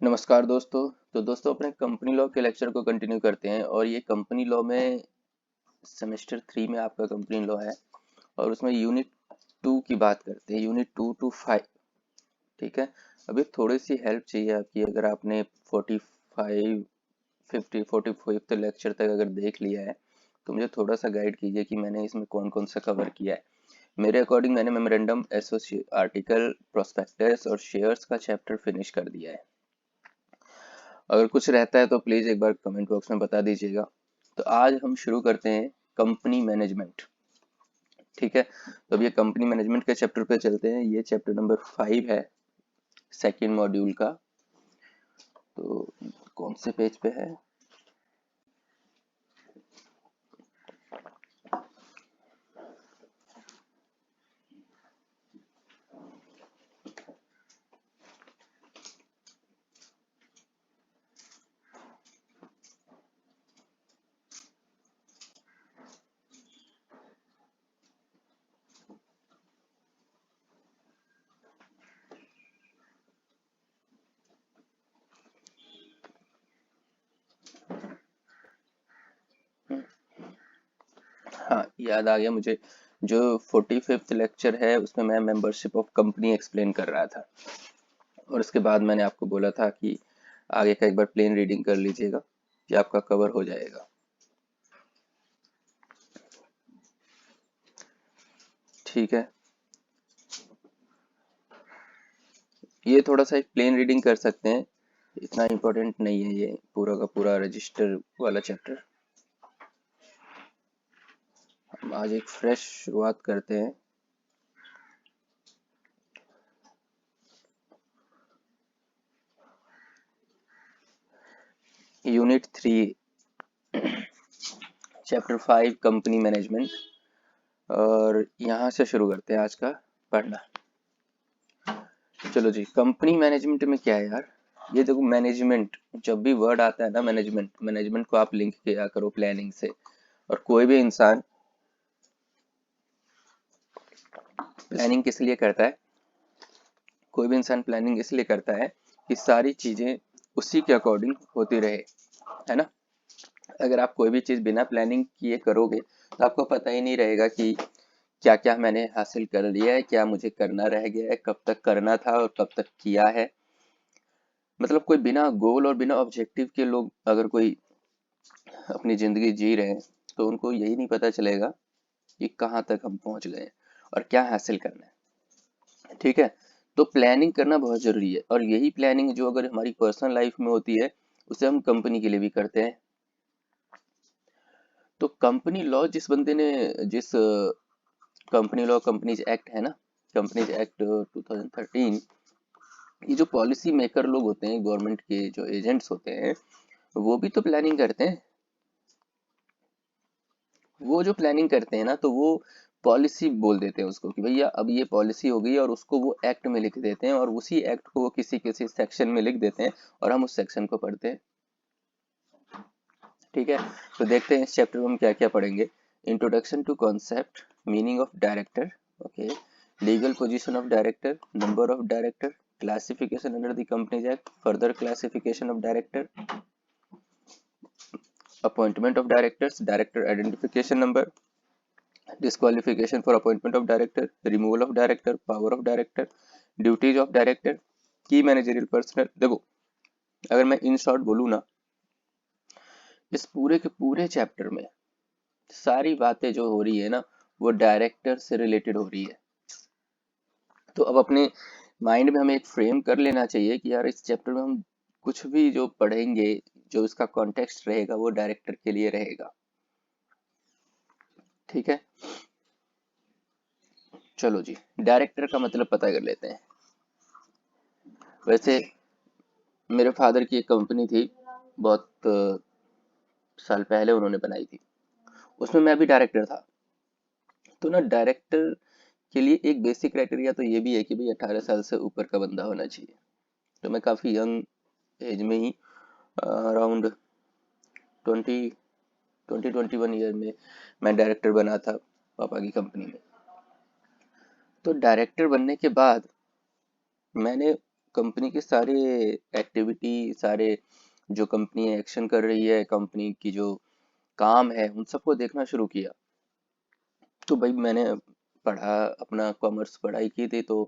नमस्कार दोस्तों। तो दोस्तों अपने कंपनी लॉ के लेक्चर को कंटिन्यू करते हैं और ये कंपनी लॉ में सेमेस्टर 3 में आपका कंपनी लॉ है और उसमें यूनिट 2 की बात करते हैं, यूनिट 2 to 5। ठीक है, अभी थोड़ी सी हेल्प चाहिए आपकी। अगर आपने 45 50 45 लेक्चर तक अगर देख लिया है तो मुझे थोड़ा सा गाइड कीजिए कि मैंने इसमें कौन कौन सा कवर किया है। मेरे अकॉर्डिंग मैंने मेमोरेंडम, एसोसिएट आर्टिकल, प्रोस्पेक्टस और शेयर्स का चैप्टर फिनिश कर दिया है। अगर कुछ रहता है तो प्लीज एक बार कमेंट बॉक्स में बता दीजिएगा। तो आज हम शुरू करते हैं कंपनी मैनेजमेंट। ठीक है, तो अब ये कंपनी मैनेजमेंट के चैप्टर पे चलते हैं। ये चैप्टर नंबर 5 है, सेकेंड मॉड्यूल का। तो कौन से पेज पे है? हाँ, याद आ गया मुझे। जो 45th लेक्चर है उसमें मैं मेंबरशिप ऑफ कंपनी एक्सप्लेन कर रहा था और उसके बाद मैंने आपको बोला था कि आगे का एक बार प्लेन रीडिंग कर लीजिएगा कि आपका कवर हो जाएगा। ठीक है, ये थोड़ा सा एक प्लेन रीडिंग कर सकते हैं, इतना इम्पोर्टेंट नहीं है ये पूरा का पूरा रजिस्टर वाला चैप्टर। हम आज एक फ्रेश शुरुआत करते हैं। Unit 3, chapter 5, company management. और यहाँ से शुरू करते हैं आज का पढ़ना। चलो जी, कंपनी मैनेजमेंट में क्या है यार? ये देखो, मैनेजमेंट जब भी वर्ड आता है ना, मैनेजमेंट मैनेजमेंट को आप लिंक किया करो प्लानिंग से। और कोई भी इंसान प्लानिंग किस लिए करता है? कोई भी इंसान प्लानिंग इसलिए करता है कि सारी चीजें उसी के अकॉर्डिंग होती रहे, है ना। अगर आप कोई भी चीज बिना प्लानिंग किए करोगे तो आपको पता ही नहीं रहेगा कि क्या क्या मैंने हासिल कर लिया है, क्या मुझे करना रह गया है, कब तक करना था और कब तक किया है। मतलब कोई बिना गोल और बिना ऑब्जेक्टिव के लोग अगर कोई अपनी जिंदगी जी रहे हैं तो उनको यही नहीं पता चलेगा कि कहाँ तक हम पहुंच गए हैं और क्या हासिल करना है। ठीक है, तो प्लानिंग करना बहुत जरूरी है और यही प्लानिंग जो अगर हमारी पर्सनल लाइफ में होती है उसे हम कंपनी के लिए भी करते हैं। तो कंपनी लॉ जिस बंदे ने, जिस कंपनी लॉ कंपनीज एक्ट है ना, कंपनीज एक्ट 2013, ये जो पॉलिसी मेकर लोग होते हैं, गवर्नमेंट के जो एजेंट्स होते हैं, वो भी तो प्लानिंग करते हैं। वो जो प्लानिंग करते हैं ना, तो वो पॉलिसी बोल देते हैं उसको कि भैया अब ये पॉलिसी हो गई, और उसको वो एक्ट में लिख देते हैं और उसी एक्ट को वो किसी किसी सेक्शन में लिख देते हैं और हम उस सेक्शन को पढ़ते हैं। ठीक है, तो देखते हैं इस चैप्टर में हम क्या क्या पढ़ेंगे। Introduction to concept, meaning of director, okay, legal position of director, number of director, classification under the companies act, further classification of director, appointment of directors, director identification number, disqualification for appointment of director, removal of director, power of director, duties of director, key managerial personnel। देखो, अगर मैं in short बोलूँ ना, इस पूरे के पूरे chapter में सारी बातें जो हो रही है ना, वो डायरेक्टर से रिलेटेड हो रही है। तो अब अपने माइंड में हमें एक फ्रेम कर लेना चाहिए कि यार इस चैप्टर में हम कुछ भी जो पढ़ेंगे, जो इसका कॉन्टेक्स्ट रहेगा वो डायरेक्टर के लिए रहेगा। ठीक है, चलो जी, डायरेक्टर का मतलब पता कर लेते हैं। वैसे मेरे फादर की एक कंपनी थी, बहुत साल पहले उन्होंने बनाई थी, उसमें मैं भी डायरेक्टर था। तो ना, डायरेक्टर के लिए एक बेसिक क्राइटेरिया तो ये भी है कि भाई 18 साल से ऊपर का बंदा होना चाहिए। तो मैं काफ़ी यंग एज में ही, अराउंड 21 ईयर में मैं डायरेक्टर बना था पापा की कंपनी में। तो डायरेक्टर बनने के बाद मैंने कंपनी के सारे एक्टिविटी, सारे जो कंपनी एक्शन कर रही है, कंपनी की जो काम है, उन सबको देखना शुरू किया। तो भाई मैंने पढ़ा, अपना कॉमर्स पढ़ाई की थी, तो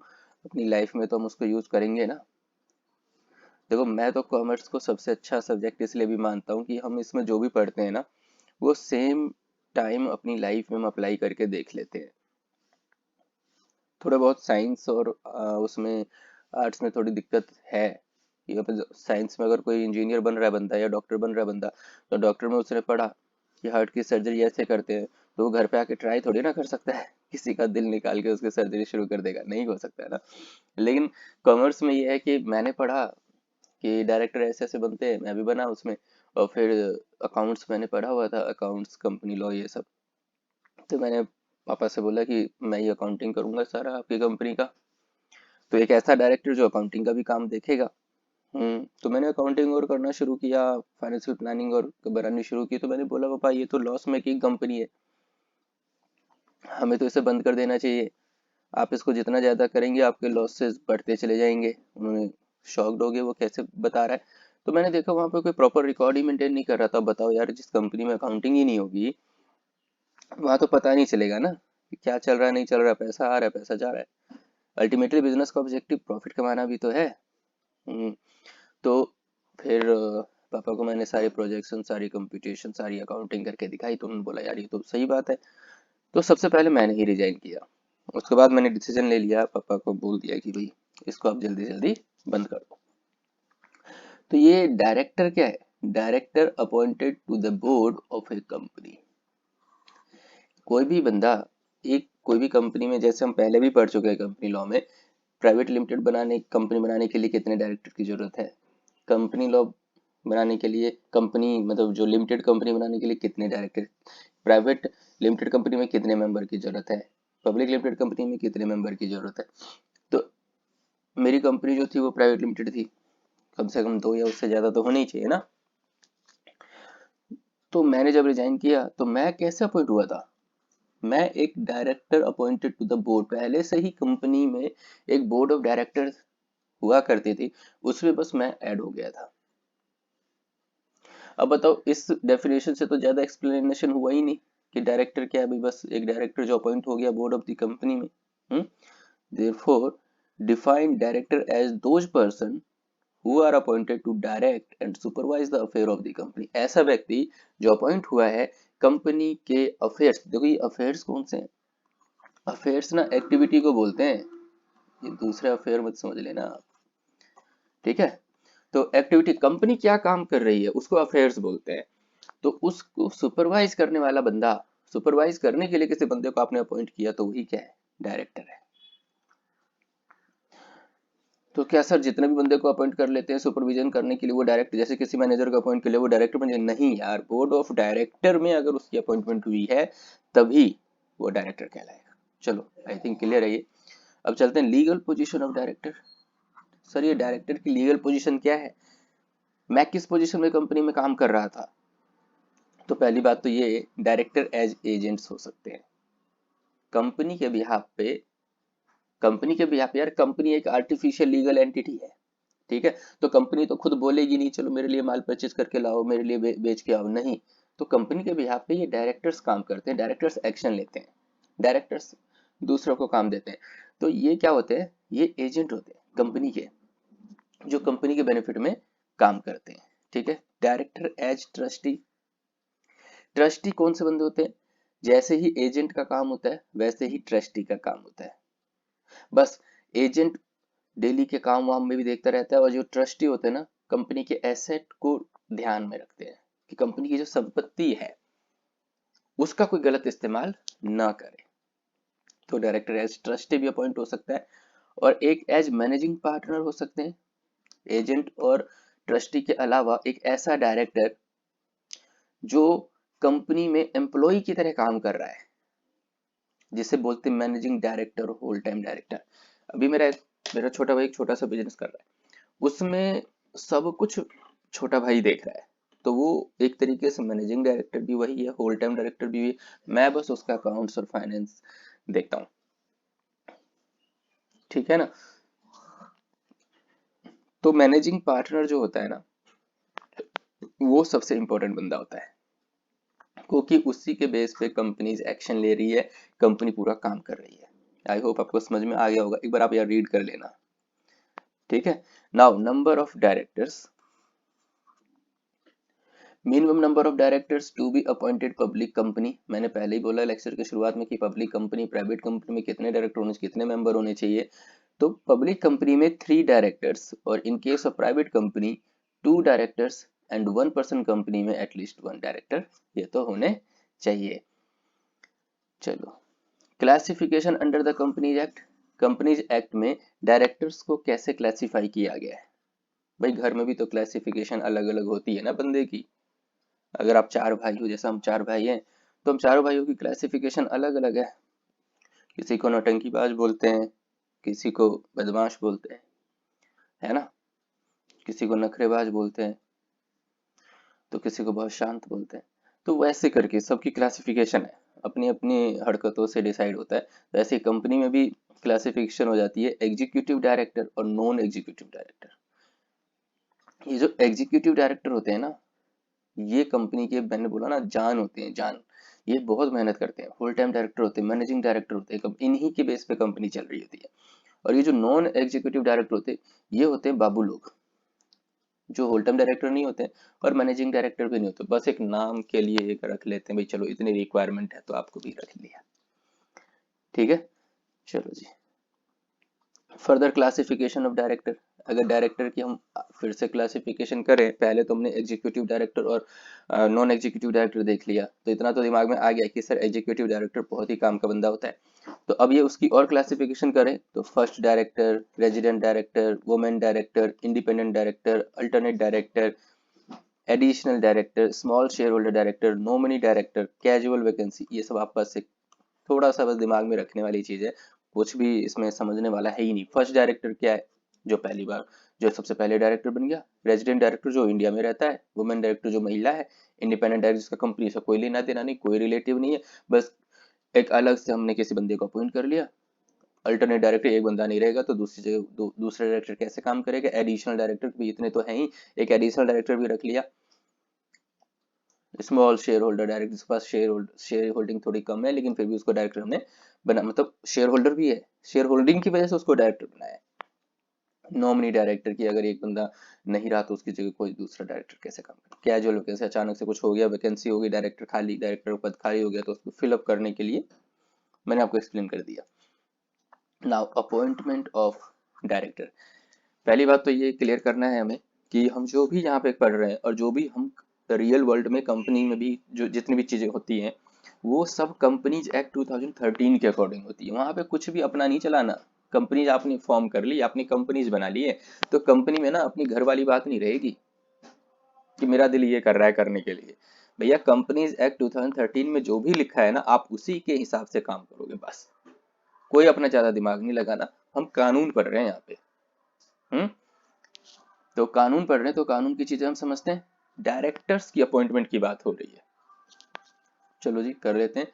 अपनी लाइफ में तो हम उसको यूज करेंगे ना। देखो, मैं तो कॉमर्स को सबसे अच्छा सब्जेक्ट इसलिए भी मानता हूँ कि हम इसमें जो भी पढ़ते हैं ना, वो सेम टाइम अपनी लाइफ में हम अप्लाई करके देख लेते हैं। थोड़ा बहुत साइंस और उसमें आर्ट्स में थोड़ी दिक्कत है कि अब साइंस में अगर कोई इंजीनियर बन रहा है बंदा या डॉक्टर बन रहा है बंदा, तो डॉक्टर में उसने पढ़ा कि हार्ट की सर्जरी ऐसे करते हैं, तो वो घर पे आके ट्राई थोड़ी ना कर सकता है किसी का दिल निकाल के उसकी सर्जरी शुरू कर देगा, नहीं हो सकता है ना। लेकिन कॉमर्स में ये है कि मैंने पढ़ा कि डायरेक्टर ऐसे ऐसे बनते हैं, मैं भी बना उसमें। और फिर अकाउंट्स मैंने पढ़ा हुआ था, अकाउंट्स, कंपनी लॉ, ये सब। तो मैंने पापा से बोला कि मैं ये अकाउंटिंग करूंगा सारा आपकी कंपनी का, तो एक ऐसा डायरेक्टर जो अकाउंटिंग का भी काम देखेगा। तो मैंने अकाउंटिंग और करना शुरू किया, फाइनेंशियल प्लानिंग और बनानी शुरू की। तो मैंने बोला पापा ये तो लॉस मेकिंग कंपनी है, हमें तो इसे बंद कर देना चाहिए, आप इसको जितना ज्यादा करेंगे आपके लॉसेस बढ़ते चले जाएंगे। उन्होंने शॉक्ड हो गए, वो कैसे बता रहा है। तो मैंने देखा वहां पे कोई प्रॉपर रिकॉर्ड ही मेंटेन नहीं कर रहा था। बताओ यार, जिस कंपनी में अकाउंटिंग ही नहीं होगी, वहां तो पता नहीं चलेगा ना कि क्या चल रहा है, नहीं चल रहा है, पैसा आ रहा है, पैसा जा रहा है। अल्टीमेटली बिजनेस का ऑब्जेक्टिव प्रॉफिट कमाना भी तो है। हम्म, तो फिर पापा को मैंने सारे प्रोजेक्शन, सारी कंप्यूटेशन, सारी अकाउंटिंग करके दिखाई, तो उन्होंने बोला यार ये तो सही बात है। तो सबसे पहले मैंने ही रिजाइन किया। उसके बाद मैंने डिसीजन ले लिया, पापा को बोल दिया कि भाई इसको आप जल्दी जल्दी बंद कर दो। तो ये डायरेक्टर क्या है? Director appointed to the board of a company. कोई भी बंदा, एक कोई भी कंपनी में, जैसे हम पहले भी पढ़ चुके हैं कंपनी लॉ में, प्राइवेट लिमिटेड बनाने, कंपनी बनाने के लिए कितने डायरेक्टर की जरूरत है, कंपनी लॉ बनाने के लिए, कंपनी मतलब जो लिमिटेड कंपनी बनाने के लिए कितने डायरेक्टर, प्राइवेट लिमिटेड कंपनी में कितने मेंबर की जरूरत है, पब्लिक लिमिटेड कंपनी में कितने मेंबर की जरूरत है। तो मेरी कंपनी जो थी वो प्राइवेट लिमिटेड थी, कम से कम दो या उससे ज्यादा तो होनी ही चाहिए ना। तो मैंने जब रिजाइन किया तो मैं कैसे अपॉइंट हुआ था? मैं एक director appointed to the board, पहले से ही कंपनी में एक बोर्ड ऑफ डायरेक्टर हुआ करती थी, उसमें बस मैं ऐड हो गया था। अब बताओ, इस डेफिनेशन से तो ज्यादा एक्सप्लेनेशन हुआ ही नहीं कि डायरेक्टर क्या है। भाई बस एक डायरेक्टर जो अपॉइंट हो गया बोर्ड ऑफ द कंपनी में। Therefore define director as those person who are appointed to direct and supervise the affair of the company। ऐसा व्यक्ति जो अपॉइंट हुआ है कंपनी के अफेयर्स। देखो ये अफेयर्स कौन से हैं? अफेयर्स ना एक्टिविटी को बोलते हैं, ये दूसरे अफेयर मत समझ लेना आप, ठीक है। तो एक्टिविटी, कंपनी क्या काम कर रही है उसको अफेयर्स बोलते हैं। तो उसको सुपरवाइज करने वाला बंदा, सुपरवाइज करने के लिए किसी बंदे को आपने अपॉइंट किया, तो वही क्या है? डायरेक्टर है। तो क्या सर जितने भी बंदे को अपॉइंट कर लेते हैं सुपरविजन करने के लिए वो डायरेक्टर, जैसे किसी मैनेजर को अपॉइंट कर लिया वो डायरेक्टर बन जाए? नहीं यार, बोर्ड ऑफ डायरेक्टर में अगर उसकी अपॉइंटमेंट हुई है तभी वो डायरेक्टर कहलाएगा। चलो, आई थिंक क्लियर है ये। अब चलते हैं legal position of director. Sir ये डायरेक्टर की लीगल पोजीशन क्या है? मैं किस पोजीशन में कंपनी में काम कर रहा था? तो पहली बात तो ये, डायरेक्टर एज एजेंट्स हो सकते हैं कंपनी के बिहाफ पे। कंपनी के बिहाफ पे यार, कंपनी एक आर्टिफिशियल लीगल एंटिटी है, ठीक है। तो कंपनी तो खुद बोलेगी नहीं चलो मेरे लिए माल परचेज करके लाओ, मेरे लिए बेच के आओ, नहीं। तो कंपनी के बिहाफ पे ये डायरेक्टर्स काम करते हैं, डायरेक्टर्स एक्शन लेते हैं, डायरेक्टर्स दूसरों को काम देते हैं। तो ये क्या होते हैं? ये एजेंट होते हैं कंपनी के, जो कंपनी के बेनिफिट में काम करते हैं, ठीक है। Director as trustee. ट्रस्टी कौन से बंदे होते हैं? जैसे ही एजेंट का काम होता है वैसे ही ट्रस्टी का काम होता है। बस एजेंट डेली के काम वाम में भी देखता रहता है, और जो ट्रस्टी होते हैं ना, कंपनी के एसेट को ध्यान में रखते हैं कि कंपनी की जो संपत्ति है उसका कोई गलत इस्तेमाल ना करे। तो डायरेक्टर एज ट्रस्टी भी अपॉइंट हो सकता है, और एक एज मैनेजिंग पार्टनर हो सकते हैं। एजेंट और ट्रस्टी के अलावा एक ऐसा डायरेक्टर जो कंपनी में एम्प्लॉय की तरह काम कर रहा है, जिसे बोलते हैं managing director, whole time director. अभी मेरा छोटा भाई एक छोटा सा बिजनेस कर रहा है, उसमें सब कुछ छोटा भाई देख रहा है, तो वो एक तरीके से मैनेजिंग डायरेक्टर भी वही है, होल टाइम डायरेक्टर भी वही। मैं बस उसका अकाउंट्स और फाइनेंस देखता हूँ, ठीक है ना। तो मैनेजिंग पार्टनर जो होता है ना, वो सबसे इंपॉर्टेंट बंदा होता है, क्योंकि उसी के बेस पे कंपनीज एक्शन ले रही है, कंपनी पूरा काम कर रही है। आई होप आपको समझ में आ गया होगा, एक बार आप यार रीड कर लेना, ठीक है। Now number of directors, minimum number of directors to be appointed public company, मैंने पहले ही बोला लेक्चर के शुरुआत में कि पब्लिक कंपनी, प्राइवेट कंपनी में कितने डायरेक्टर होने चाहिए, कितने मेंबर होने चाहिए। तो पब्लिक कंपनी में 3 डायरेक्टर्स, और in case of private company 2 directors, and 1 person company में एटलीस्ट 1 डायरेक्टर, ये तो होने चाहिए। चलो, classification under the companies act, companies act में डायरेक्टर्स को कैसे क्लासिफाई किया गया है। भाई घर में भी तो क्लासिफिकेशन अलग अलग होती है ना बंदे की। अगर आप 4 भाई हो, जैसा हम 4 भाई हैं, तो हम चारों भाइयों की क्लासिफिकेशन अलग अलग है। किसी को नौटंकीबाज बोलते हैं, किसी को बदमाश बोलते हैं, है ना, किसी को नखरेबाज बोलते हैं, तो किसी को बहुत शांत बोलते हैं। तो वैसे करके सबकी क्लासिफिकेशन है, अपनी अपनी हरकतों से डिसाइड होता है। तो ऐसे कंपनी में भी क्लासिफिकेशन हो जाती है, एग्जीक्यूटिव डायरेक्टर और नॉन एग्जीक्यूटिव डायरेक्टर। ये जो एग्जीक्यूटिव डायरेक्टर होते हैं ना, ये कंपनी के, मैंने बोला ना, जान होते हैं, जान। ये बहुत मेहनत करते हैं, फुल टाइम डायरेक्टर होते हैं, मैनेजिंग डायरेक्टर होते हैं, इन्हीं के बेस पे कंपनी चल रही होती है। और ये जो नॉन एग्जीक्यूटिव डायरेक्टर होते हैं, ये होते हैं बाबू लोग, जो होल टाइम डायरेक्टर नहीं होते और मैनेजिंग डायरेक्टर भी नहीं होते, बस एक नाम के लिए एक रख लेते हैं, भाई चलो इतनी रिक्वायरमेंट है तो आपको भी रख लिया, ठीक है। चलो जी, फर्दर क्लासिफिकेशन ऑफ डायरेक्टर, अगर डायरेक्टर की हम फिर से क्लासिफिकेशन करें, पहले तो हमने एग्जीक्यूटिव डायरेक्टर और नॉन एग्जीक्यूटिव डायरेक्टर देख लिया, तो इतना तो दिमाग में आ गया कि सर एग्जीक्यूटिव डायरेक्टर बहुत ही काम का बंदा होता है। तो अब ये उसकी और क्लासिफिकेशन करें तो first director, resident director, women director, independent director, alternate director, additional director, small share holder director, nominee director, casual vacancy, ये सब आपस से थोड़ा सा बस दिमाग में रखने वाली चीज है, कुछ भी इसमें समझने वाला है ही नहीं। फर्स्ट डायरेक्टर क्या है, जो पहली बार, जो सबसे पहले डायरेक्टर बन गया। रेजिडेंट डायरेक्टर जो इंडिया में रहता है। वुमेन डायरेक्टर जो महिला है। इंडिपेंडेंट डायरेक्टर जिसका कंपनी से कोई लेना देना नहीं, कोई रिलेटिव नहीं है, बस एक अलग से हमने किसी बंदे को अपॉइंट कर लिया। अल्टरनेट डायरेक्टर, एक बंदा नहीं रहेगा तो दूसरी जगह दूसरा डायरेक्टर कैसे काम करेगा। एडिशनल डायरेक्टर भी इतने तो है ही, एक एडिशनल डायरेक्टर भी रख लिया। स्मॉल शेयर होल्डर डायरेक्टर, जिसके पास शेयर होल्डिंग थोड़ी कम है लेकिन फिर भी उसको डायरेक्टर हमने बना, मतलब शेयर होल्डर भी है, शेयर होल्डिंग की वजह से उसको डायरेक्टर बनाया। नॉमिनी डायरेक्टर की, अगर एक बंदा नहीं रहा तो उसकी जगह कोई दूसरा डायरेक्टर कैसे काम करे। कैजुअल वैकेंसी, अचानक से कुछ हो गया, वैकेंसी हो गई, डायरेक्टर खाली, डायरेक्टर पद खाली हो गया, तो उसको फिलअप करने के लिए मैंने आपको एक्सप्लेन कर दिया। नाउ अपॉइंटमेंट ऑफ डायरेक्टर, पहली बात तो ये क्लियर करना है हमें कि हम जो भी यहाँ पे पढ़ रहे हैं और जो भी हम रियल वर्ल्ड में कंपनी में भी जो जितनी भी चीजें होती हैं, वो सब कंपनीज एक्ट 2013 के अकॉर्डिंग होती है। वहां पे कुछ भी अपना नहीं चलाना। कंपनीज आपने फॉर्म कर ली, आपने कंपनीज बना ली है, तो कंपनी में ना अपनी घर वाली बात नहीं रहेगी कि मेरा दिल ये कर रहा है करने के लिए। भैया कंपनीज एक्ट 2013 में जो भी लिखा है ना, आप उसी के हिसाब से काम करोगे बस। कोई अपना ज्यादा दिमाग नहीं लगाना। हम कानून पढ़ रहे हैं यहाँ पे। तो कानून पढ़ रहे हैं तो कानून की चीजें हम समझते हैं। डायरेक्टर्स की अपॉइंटमेंट की बात हो रही है, चलो जी कर लेते हैं।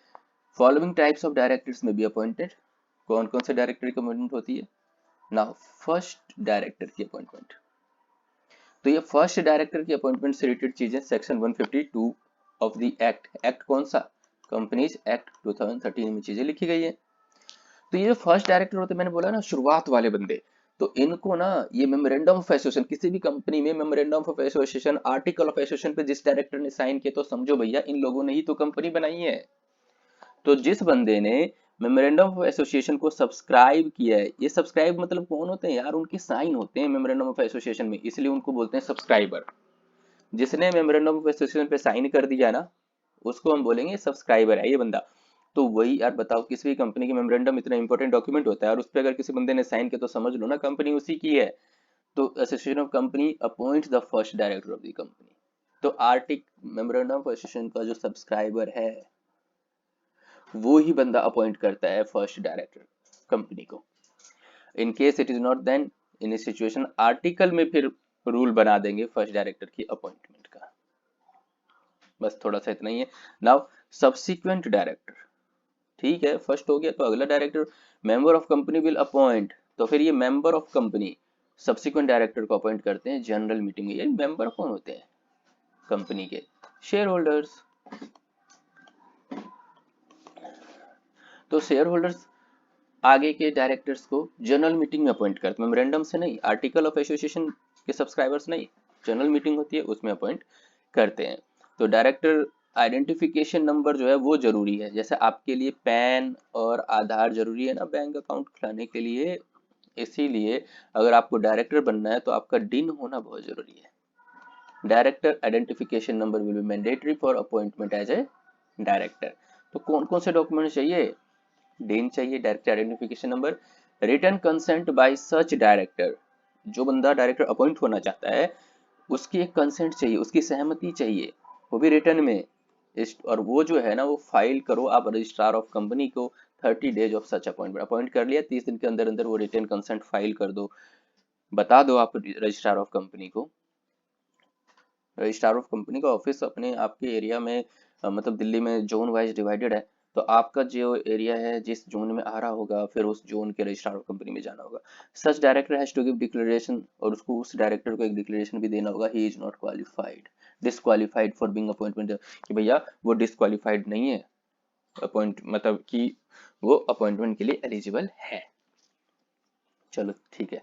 फॉलोइंग टाइप्स ऑफ डायरेक्टर्स में बी अपॉइंटेड, कौन कौन से डायरेक्टर की अपॉइंटमेंट होती है। नाउ फर्स्ट डायरेक्टर की अपॉइंटमेंट, तो ये फर्स्ट डायरेक्टर की अपॉइंटमेंट से रिलेटेड चीजें section 152 of the act, act कौन सा, कंपनीज एक्ट 2013 में चीजें लिखी गई है। तो ये जो फर्स्ट डायरेक्टर होते हैं, मैंने बोला ना शुरुआत वाले बंदे, तो इनको ना ये मेमोरेंडम ऑफ एसोसिएशन, किसी भी कंपनी में memorandum of association, article of association पे जिस डायरेक्टर ने साइन किया, तो समझो भैया इन लोगों ने ही तो कंपनी बनाई है। तो जिस बंदे ने मेमोरेंडम ऑफ एसोसिएशन को सब्सक्राइब किया है, ये सब्सक्राइब मतलब कौन होते हैं यार, उनके साइन होते हैं मेमोरेंडम ऑफ एसोसिएशन में, इसलिए उनको बोलते हैं सब्सक्राइबर। जिसने मेमोरेंडम ऑफ एसोसिएशन पे साइन कर दिया ना, उसको हम बोलेंगे सब्सक्राइबर है ये बंदा। तो वही यार बताओ, किसी भी कंपनी की मेमोरेंडम इतना इंपॉर्टेंट डॉक्यूमेंट होता है और उस पर अगर किसी बंदे ने साइन किया तो समझ लो ना कंपनी उसी की है। तो association of company appoint the first director of the company. तो आर्टिक मेमोरेंडम ऑफ एसोसिएशन का जो सब्सक्राइबर है, वो ही बंदा अपॉइंट करता है फर्स्ट डायरेक्टर कंपनी को। In case it is not, then in situation article में फिर रूल बना देंगे फर्स्ट डायरेक्टर की अपॉइंटमेंट का। बस थोड़ा सा इतना ही है। नाउ सब्सिक्वेंट डायरेक्टर, ठीक है, फर्स्ट हो गया तो अगला director. Member of company will appoint, तो फिर ये member of company subsequent director को अपॉइंट करते हैं जनरल मीटिंग में। ये मेंबर कौन होते हैं कंपनी के? Share holders. तो शेयर होल्डर्स आगे के डायरेक्टर्स को जनरल मीटिंग में अपॉइंट करते हैं, मेमोरेंडम से नहीं, आर्टिकल ऑफ एसोसिएशन के सब्सक्राइबर्स नहीं, जनरल मीटिंग होती है उसमें अपॉइंट करते हैं। तो डायरेक्टर आइडेंटिफिकेशन नंबर जो है वो जरूरी है, जैसे आपके लिए पैन और आधार जरूरी है ना बैंक अकाउंट खुलाने के लिए, इसीलिए अगर आपको डायरेक्टर बनना है तो आपका डिन होना बहुत जरूरी है। Director identification number will be mandatory for appointment as a director. तो कौन कौन से डॉक्यूमेंट चाहिए? डिन चाहिए, director identification number, written consent by such director, जो बंदा डायरेक्टर अपॉइंट होना चाहता है उसकी एक कंसेंट चाहिए, उसकी सहमति चाहिए, वो भी रिटर्न में। और वो जो है ना वो फाइल करो आप रजिस्ट्रार ऑफ कंपनी को 30 days of such appointment. Appoint कर लिया 30 दिन के अंदर अंदर वो रिटर्न कंसेंट फाइल कर दो, बता दो आप रजिस्ट्रार ऑफ कंपनी को। रजिस्ट्रार ऑफ कंपनी का ऑफिस अपने आपके एरिया में मतलब दिल्ली में जोन वाइज डिवाइडेड है, तो आपका जो एरिया है जिस जोन में आ रहा होगा फिर उस जोन के रजिस्ट्रार ऑफ कंपनी में जाना होगा। Such director has to give declaration, और उसको उस डायरेक्टर को एक डिक्लेरेशन भी देना होगा, he is not qualified disqualified for being appointment, कि भैया वो डिसक्वालिफाइड नहीं है अपॉइंट, मतलब कि वो अपॉइंटमेंट के लिए एलिजिबल है। चलो ठीक है।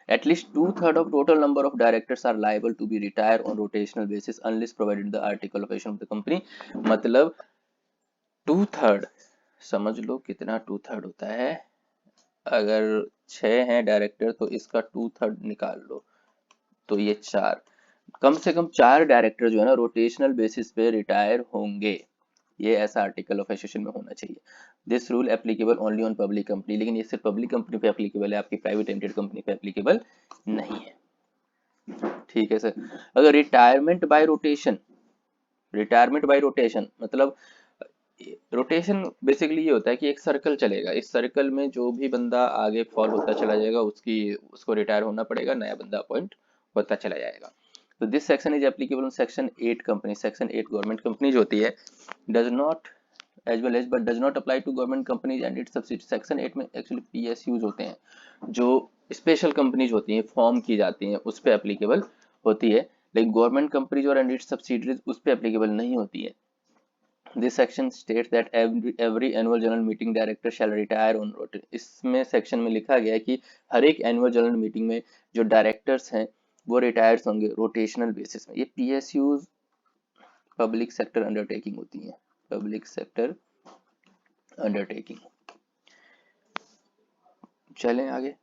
At least 2/3 of total number of directors are liable to be retired on rotational basis unless provided the article of association of the company। मतलब 2/3, समझ लो कितना 2/3 होता है। अगर 6 हैं डायरेक्टर तो इसका 2/3 निकाल लो, तो ये 4, कम से कम 4 डायरेक्टर जो है ना रोटेशनल बेसिस पे रिटायर होंगे, ये ऐसा आर्टिकल ऑफ एसोसिएशन में होना चाहिए। This rule applicable only on public company, लेकिन ये सिर्फ पब्लिक कंपनी पे एप्लीकेबल है, आपकी प्राइवेट लिमिटेड कंपनी पे एप्लीकेबल नहीं है। ठीक है सर। अगर retirement by rotation, retirement by rotation मतलब रोटेशन बेसिकली ये होता है कि एक सर्कल चलेगा, इस सर्कल में जो भी बंदा आगे फॉल होता चला जाएगा उसको रिटायर होना पड़ेगा, नया बंदा अपॉइंट होता चला जाएगा। तो this section is applicable on section 8 company, section 8 government company जो होती है, does not as well as but does not apply to government companies and its subsidy. Section 8 में एक्चुअली पीएसयूज होते हैं, जो स्पेशल कंपनीज होती हैं फॉर्म की जाती हैं उस पर एप्लीकेबल होती है, लेकिन गवर्नमेंट कंपनीज और एंड इट्स सब्सिडीज उस पर एप्लीकेबल नहीं होती है। This section states that every annual general meeting director shall retire on rotation। इसमें सेक्शन में लिखा गया है कि हर एक एनुअल जनरल मीटिंग में जो डायरेक्टर्स हैं वो रिटायर्स होंगे रोटेशनल बेसिस में। ये पीएसयूज पब्लिक सेक्टर अंडरटेकिंग होती हैं, पब्लिक सेक्टर अंडरटेकिंग। चलें आगे।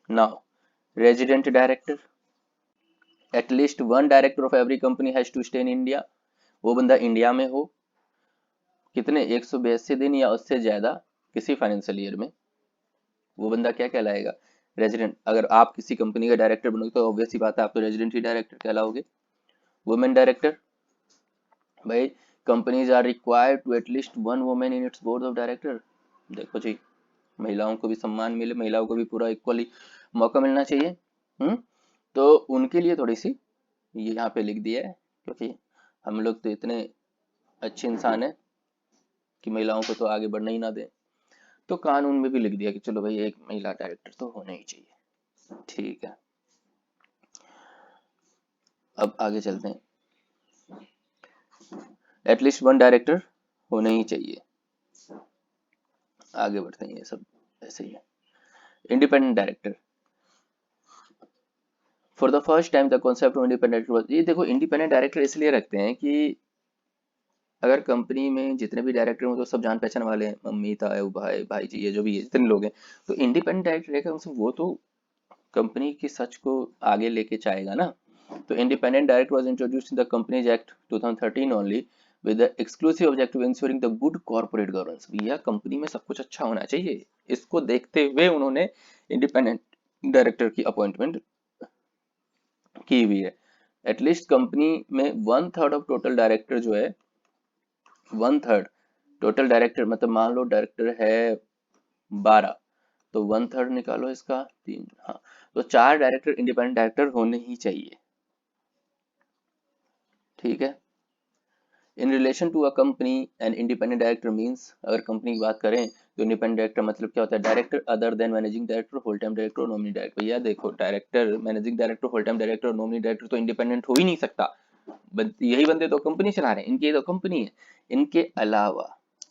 Now resident director, at least one director of every company has to stay in India. वो बंदा इंडिया में हो, कितने 182 दिन या उससे ज्यादा किसी फाइनेंशियल ईयर में, वो बंदा क्या कहलाएगा? रेजिडेंट। अगर आप किसी कंपनी का डायरेक्टर बनोगे तो ऑब्वियस ही बात है आप तो रेजिडेंट ही डायरेक्टर कहलाओगे। वुमेन डायरेक्टर, भाई companies are required to at least one women in its board of director. देखो जी, महिलाओं को भी सम्मान मिले, महिलाओं को भी पूरा इक्वली मौका मिलना चाहिए। तो उनके लिए थोड़ी सी ये यहाँ पे लिख दिया है, क्योंकि हम लोग तो इतने अच्छे इंसान हैं कि महिलाओं को तो आगे बढ़ना ही ना दें, तो कानून में भी लिख दिया कि चलो भाई एक महिला डायरेक्टर तो होना ही चाहिए। ठीक है, अब आगे चलते हैं। एटलीस्ट वन डायरेक्टर होना ही चाहिए। आगे बढ़ते हैं, ये सब ऐसे ही है। Independent director, for the first time the concept of independent, ये देखो इंडिपेंडेंट डायरेक्टर इसलिए रखते हैं कि अगर कंपनी में जितने भी डायरेक्टर हो तो सब जान पहचान वाले हैं, मम्मी ताऊ भाई भाई जी ये जो भी है जितने लोग हैं, तो इंडिपेंडेंट डायरेक्टर है वो तो कंपनी की सच को आगे लेके जाएगा ना। तो independent director was introduced in the companies act 2013 only with the exclusive objective ensuring the good corporate governance. भैया कंपनी में सब कुछ अच्छा होना चाहिए, इसको देखते हुए उन्होंने इंडिपेंडेंट डायरेक्टर की अपॉइंटमेंट की हुई है। एटलीस्ट कंपनी में 1/3 ऑफ टोटल डायरेक्टर जो है, 1/3 टोटल डायरेक्टर, मतलब मान लो डायरेक्टर है 12, तो 1/3 निकालो इसका 3, हाँ, तो 4 डायरेक्टर इंडिपेंडेंट डायरेक्टर होने ही चाहिए। ठीक है। In relation to a company and independent director means, अगर कंपनी की बात करें तो इंडिपेंडेंट डायरेक्टर मतलब क्या होता है, director other than managing director, whole time director और नॉमिनी डायरेक्टर। भैया देखो, director, managing director, whole time director और नॉमिनी डायरेक्टर तो इंडिपेंडेंट हो ही नहीं सकता। यही बंदे तो कंपनी चला रहे हैं, इनकी तो कंपनी है। इनके अलावा,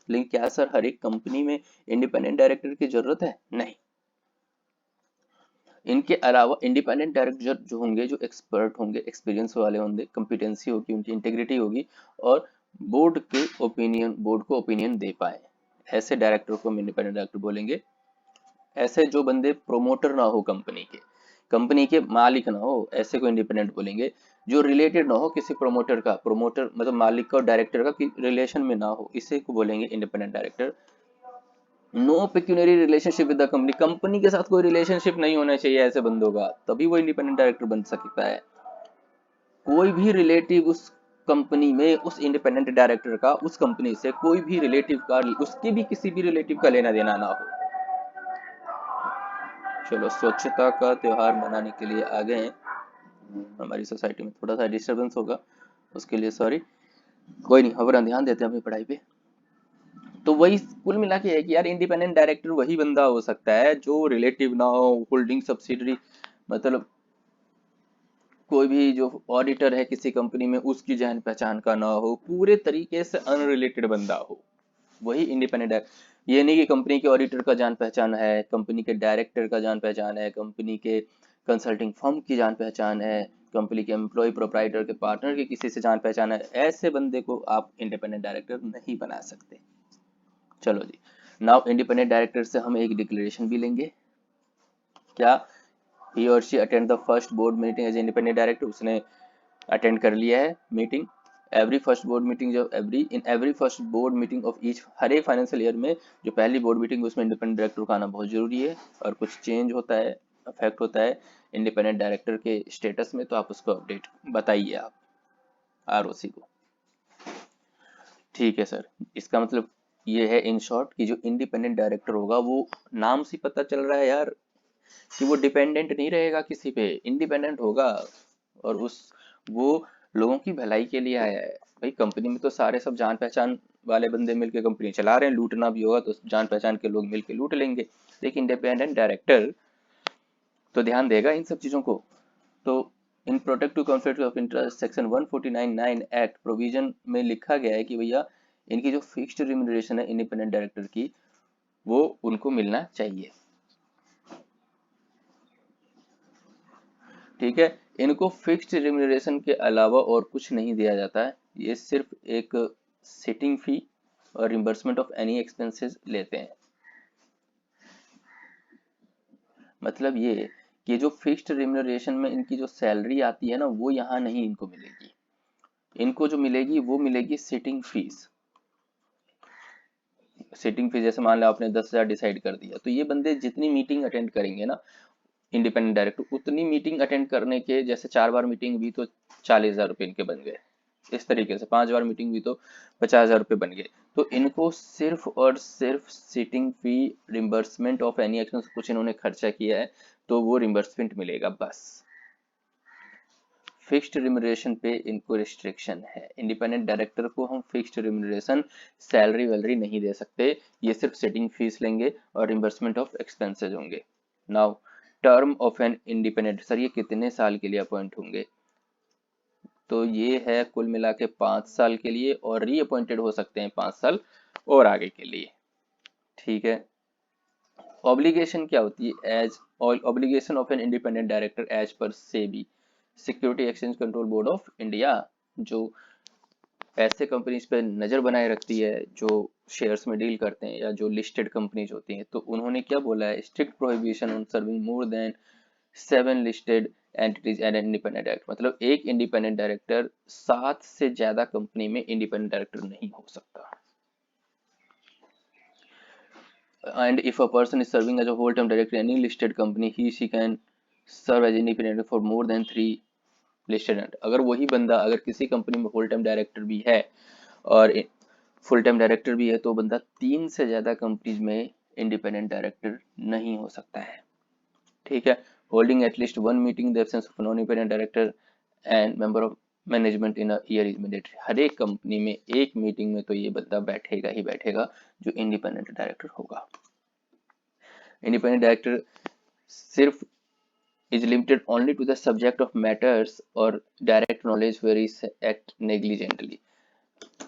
लेकिन क्या सर हर एक कंपनी में इंडिपेंडेंट डायरेक्टर की जरूरत है? नहीं। इनके अलावा इंडिपेंडेंट डायरेक्टर जो होंगे, जो एक्सपर्ट होंगे, एक्सपीरियंस वाले होंगे, कॉम्पिटेंसी होगी, उनकी इंटीग्रिटी होगी और बोर्ड को ओपिनियन दे पाए, ऐसे डायरेक्टर को हम इंडिपेंडेंट डायरेक्टर बोलेंगे। ऐसे जो बंदे प्रोमोटर ना हो, कंपनी के मालिक ना हो, ऐसे को इंडिपेंडेंट बोलेंगे। जो रिलेटेड ना हो किसी प्रोमोटर का, प्रोमोटर मतलब मालिक का और डायरेक्टर का रिलेशन में ना हो, इसे को बोलेंगे independent director. No pecuniary relationship with the company, company के साथ कोई रिलेशनशिप नहीं होना चाहिए ऐसे बंदों का, तभी वो इंडिपेंडेंट डायरेक्टर बन सकता है। कोई भी रिलेटिव उस कंपनी में, उस इंडिपेंडेंट डायरेक्टर का उस कंपनी से कोई भी रिलेटिव का, उसके भी किसी भी रिलेटिव का लेना देना ना हो। चलो, स्वच्छता का त्योहार मनाने के लिए आ गए हैं। हमारी सोसाइटी में थोड़ा सा डिस्टरबेंस होगा, उसके लिए सॉरी। कोई नहीं, अब ध्यान देते हैं अपनी पढ़ाई पे। तो वही कुल मिला के है कि यार इंडिपेंडेंट डायरेक्टर वही बंदा हो सकता है जो रिलेटिव ना हो, होल्डिंग सब्सिडरी, मतलब कोई भी जो ऑडिटर है किसी कंपनी में उसकी जान पहचान का ना हो, पूरे तरीके से अनरिलेटेड बंदा हो, वही इंडिपेंडेंट है। ये नहीं कि कंपनी के ऑडिटर का जान पहचान है, कंपनी के डायरेक्टर का जान पहचान है, कंपनी के कंसल्टिंग फर्म की जान पहचान है, कंपनी के एम्प्लॉय प्रोप्राइटर के पार्टनर के किसी से जान पहचान है, ऐसे बंदे को आप इंडिपेंडेंट डायरेक्टर नहीं बना सकते। चलो जी, नाउ इंडिपेंडेंट डायरेक्टर से हम एक डिक्लेरेशन भी लेंगे। क्या? he or she attend the first board meeting as independent director, उसने अटेंड कर लिया है meeting. Every first board meeting, जो every first board meeting of each, हर एक फाइनेंशियल ईयर में जो पहली बोर्ड मीटिंग उसमें इंडिपेंडेंट डायरेक्टर का आना बहुत जरूरी है। और कुछ चेंज होता है, अफेक्ट होता है इंडिपेंडेंट डायरेक्टर के स्टेटस में, तो आप उसको अपडेट बताइए आप आरओसी को। ठीक है सर, इसका मतलब ये है इन शॉर्ट कि जो इंडिपेंडेंट डायरेक्टर होगा, वो नाम से पता चल रहा है यार कि वो डिपेंडेंट नहीं रहेगा किसी पे, इंडिपेंडेंट होगा। और वो लोगों की भलाई के लिए आया है। भाई कंपनी में तो सारे सब जान पहचान वाले बंदे मिलके कंपनी चला रहे हैं, लूटना भी होगा तो जान पहचान के लोग मिलके लूट लेंगे, लेकिन इंडिपेंडेंट डायरेक्टर तो ध्यान देगा इन सब चीजों को। तो in protect to conflict of interest section 149(9) act provision में लिखा गया है कि भैया इनकी जो फिक्स्ड रिम्यूनरेशन है इंडिपेंडेंट डायरेक्टर की, वो उनको मिलना चाहिए। ठीक है, इनको फिक्स्ड रिम्यूनरेशन के अलावा और कुछ नहीं दिया जाता है, ये सिर्फ एक सिटिंग फी और रिम्बर्समेंट ऑफ एनी एक्सपेंसेस लेते हैं। मतलब ये कि जो फिक्स्ड रिम्यूनरेशन में इनकी जो सैलरी आती है ना, वो यहाँ नहीं इनको मिलेगी। इनको जो मिलेगी वो मिलेगी सिटिंग फीस। सिटिंग फीस जैसे मान लो आपने 10,000 डिसाइड कर दिया, तो ये बंदे जितनी मीटिंग अटेंड करेंगे ना इंडिपेंडेंट डायरेक्टर, उतनी मीटिंग अटेंड करने के, जैसे 4 बार मीटिंग हुई तो 40,000 रुपये इनके बन गए, इस तरीके से 5 बार मीटिंग हुई तो 50,000 रुपये बन गए। तो इनको सिर्फ और सिर्फ sitting fee, reimbursement of any expense, कुछ इन्होंने खर्चा किया है तो वो रिम्बर्समेंट मिलेगा बस। फिक्स्ड रिम्यूनरेशन पे इनको रिस्ट्रिक्शन है, इंडिपेंडेंट डायरेक्टर को हम फिक्स्ड रिम्यूनरेशन, सैलरी वैलरी नहीं दे सकते, ये सिर्फ सिटिंग फीस लेंगे और रिम्बर्समेंट ऑफ एक्सपेंसेस होंगे। Now term of an independent, sir ये कितने साल के लिए अपॉइंट होंगे? तो ये है कुल मिला के 5 साल के लिए, और रीअपॉइंटेड हो सकते हैं 5 साल और आगे के लिए। ठीक है, ऑब्लिगेशन क्या होती है? As obligation of an independent director as per SEBI, security exchange control board of India, जो ऐसे कंपनीज पे नजर बनाए रखती है जो शेयर्स में डील करते हैं या जो लिस्टेड कंपनीज होती हैं, तो उन्होंने क्या बोला है, strict prohibition on serving more than 7 listed entities and independent director, मतलब एक इंडिपेंडेंट डायरेक्टर 7 से ज्यादा कंपनी में इंडिपेंडेंट डायरेक्टर नहीं हो सकता। And if a person is serving as a whole term director in any listed company, she can serve as independent for more than 3 listed and, अगर वही बंदा अगर किसी कंपनी में होल टाइम डायरेक्टर भी है और फुल टाइम डायरेक्टर भी है, तो बंदा 3 से ज्यादा कंपनीज में इंडिपेंडेंट डायरेक्टर नहीं हो सकता है। ठीक है, holding at least 1 meeting the absence of non independent director and management in a year is mandatory. हर एक कंपनी में एक मीटिंग में तो ये बंदा बैठेगा ही बैठेगा जो इंडिपेंडेंट डायरेक्टर होगा। इंडिपेंडेंट डायरेक्टर सिर्फ is limited only to the subject of matters or direct knowledge where is act negligently।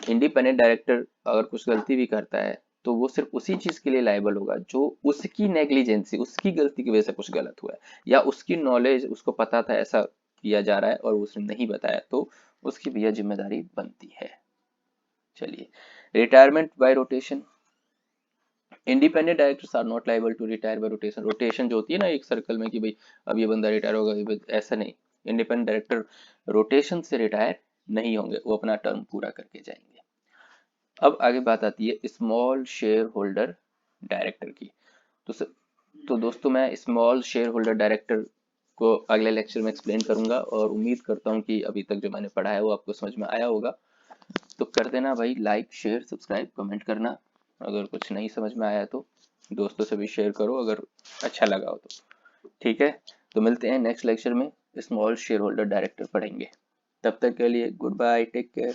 Independent director अगर कुछ गलती भी करता है तो वो सिर्फ उसी चीज के लिए लायबल होगा जो उसकी नेग्लिजेंसी, उसकी गलती की वजह से कुछ गलत हुआ है, या उसकी नॉलेज, उसको पता था ऐसा किया जा रहा है और उसने नहीं बताया, तो उसकी भी यह जिम्मेदारी बनती है। चलिए, retirement by rotation. Independent directors are not liable to retire by rotation. Rotation जो होती है ना एक सर्कल में कि भाई अब ये बंदा रिटायर होगा, ऐसा नहीं। इंडिपेंडेंट डायरेक्टर रोटेशन से रिटायर नहीं होंगे, वो अपना टर्म पूरा करके जाएंगे। अब आगे बात आती है स्मॉल शेयर होल्डर डायरेक्टर की। तो दोस्तों मैं स्मॉल शेयर होल्डर डायरेक्टर को अगले लेक्चर में एक्सप्लेन करूंगा, और उम्मीद करता हूँ कि अभी तक जो मैंने पढ़ा है वो आपको समझ में आया होगा। तो कर देना भाई लाइक, शेयर, सब्सक्राइब, कमेंट करना। अगर कुछ नहीं समझ में आया तो दोस्तों से भी शेयर करो अगर अच्छा लगा हो तो। ठीक है, तो मिलते हैं नेक्स्ट लेक्चर में, स्मॉल शेयर होल्डर डायरेक्टर पढ़ेंगे। तब तक के लिए गुड बाय, टेक केयर।